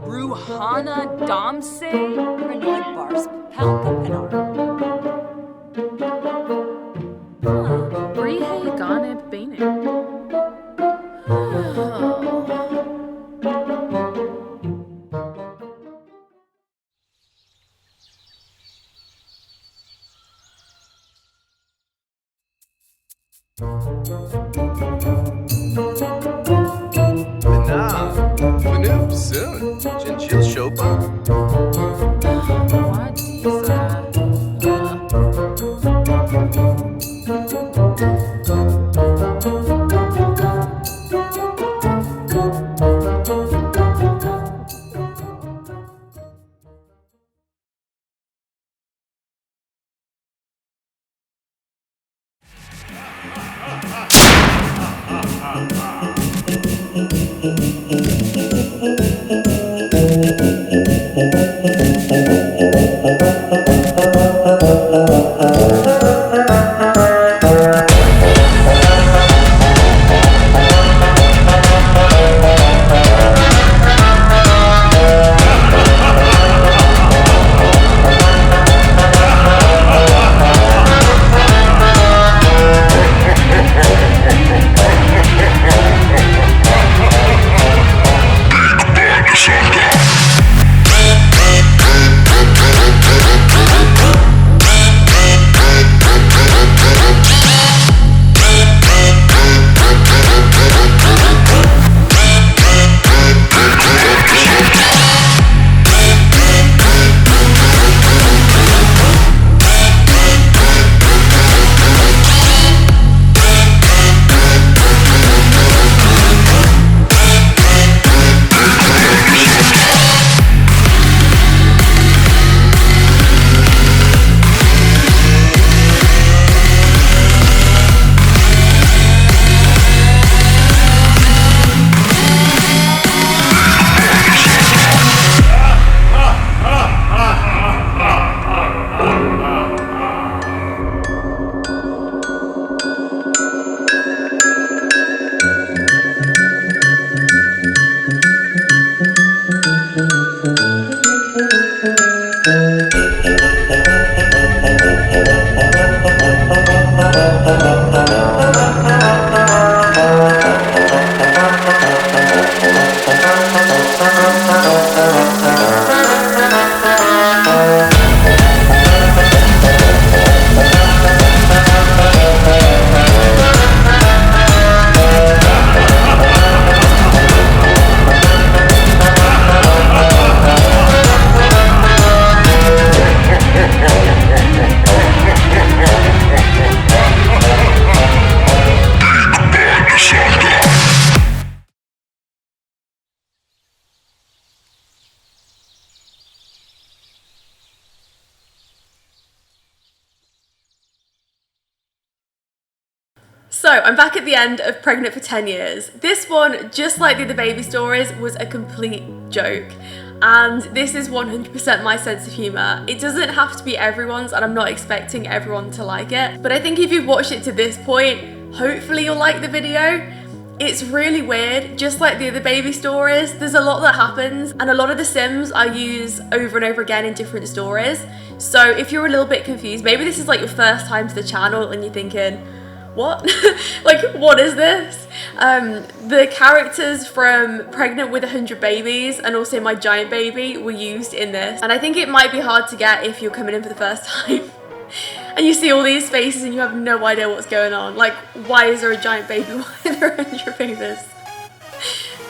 Ruhana Domse? Renoi Bars Palka Pinar. Brihe Ganeb Bane. Manu, soon. Jinchil Shopa? What is that? So I'm back at the end of Pregnant for 10 Years. This one, just like the other baby stories, was a complete joke. And this is 100% my sense of humour. It doesn't have to be everyone's, and I'm not expecting everyone to like it. But I think if you've watched it to this point, hopefully you'll like the video. It's really weird, just like the other baby stories. There's a lot that happens, and a lot of the Sims I use over and over again in different stories. So if you're a little bit confused, maybe this is like your first time to the channel and you're thinking, what? Like, what is this? The characters from Pregnant with 100 Babies and also My Giant Baby were used in this. And I think it might be hard to get if you're coming in for the first time. And you see all these faces and you have no idea what's going on. Like, why is there a giant baby? Why are there 100 babies?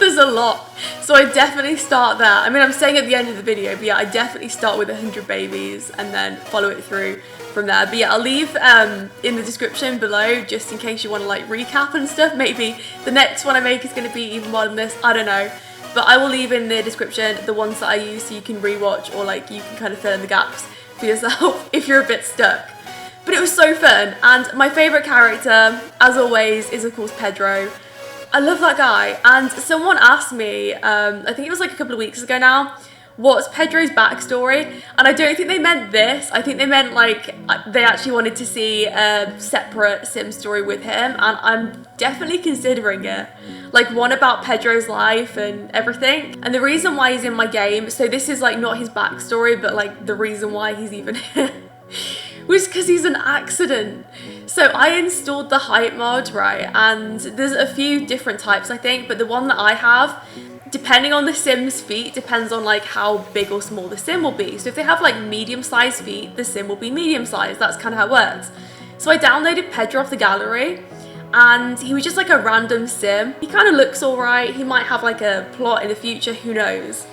There's a lot. So I definitely start there. I mean, I'm saying at the end of the video, but yeah, I definitely start with 100 babies and then follow it through from there. But yeah, I'll leave in the description below just in case you want to like recap and stuff. Maybe the next one I make is going to be even more than this. I don't know. But I will leave in the description the ones that I use so you can rewatch, or like you can kind of fill in the gaps for yourself if you're a bit stuck. But it was so fun, and my favourite character, as always, is of course Pedro. I love that guy, and someone asked me, I think it was like a couple of weeks ago now, what's Pedro's backstory? And I don't think they meant this. I think they meant like they actually wanted to see a separate Sim story with him, and I'm definitely considering it. Like one about Pedro's life and everything. And the reason why he's in my game, so this is like not his backstory, but like the reason why he's even here, was because he's an accident. So I installed the height mod, right? And there's a few different types, I think, but the one that I have, depending on the Sim's feet, depends on like how big or small the Sim will be. So if they have like medium-sized feet, the Sim will be medium-sized. That's kind of how it works. So I downloaded Pedro off the gallery, and he was just like a random Sim. He kind of looks all right. He might have like a plot in the future, who knows?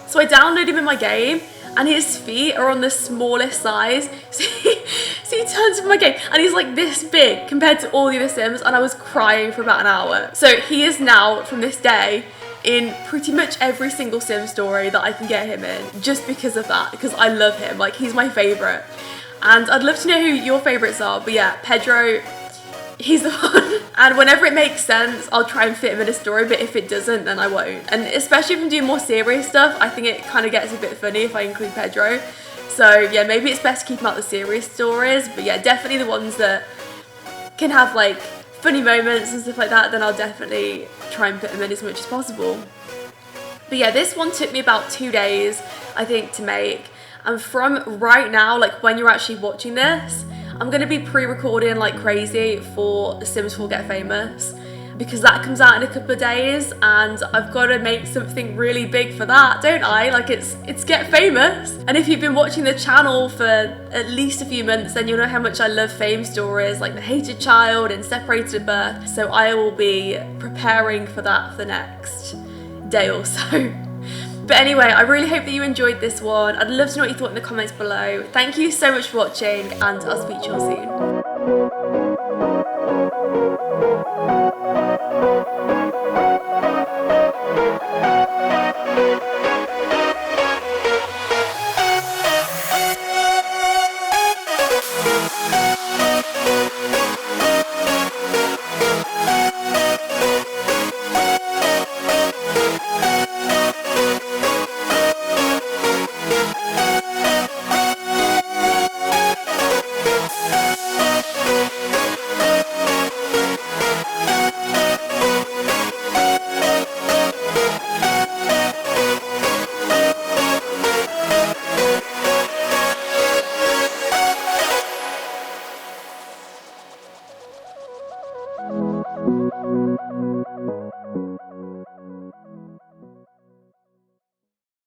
So I downloaded him in my game, and his feet are on the smallest size. So he turns in my game and he's like this big compared to all the other Sims, and I was crying for about an hour. So he is now, from this day, in pretty much every single Sim story that I can get him in, just because of that, because I love him. Like, he's my favourite. And I'd love to know who your favourites are, but yeah, Pedro, he's the one. And whenever it makes sense, I'll try and fit him in a story, but if it doesn't, then I won't. And especially if I'm doing more serious stuff, I think it kind of gets a bit funny if I include Pedro. So yeah, maybe it's best to keep him out the serious stories, but yeah, definitely the ones that can have like funny moments and stuff like that, then I'll definitely try and put him in as much as possible. But yeah, this one took me about 2 days, I think, to make. And from right now, like when you're actually watching this, I'm going to be pre-recording like crazy for Sims 4 Get Famous, because that comes out in a couple of days, and I've got to make something really big for that, don't I? Like it's Get Famous. And if you've been watching the channel for at least a few months, then you'll know how much I love fame stories like The Hated Child and Separated at Birth. So I will be preparing for that for the next day or so. But anyway, I really hope that you enjoyed this one. I'd love to know what you thought in the comments below. Thank you so much for watching, and I'll speak to you all soon.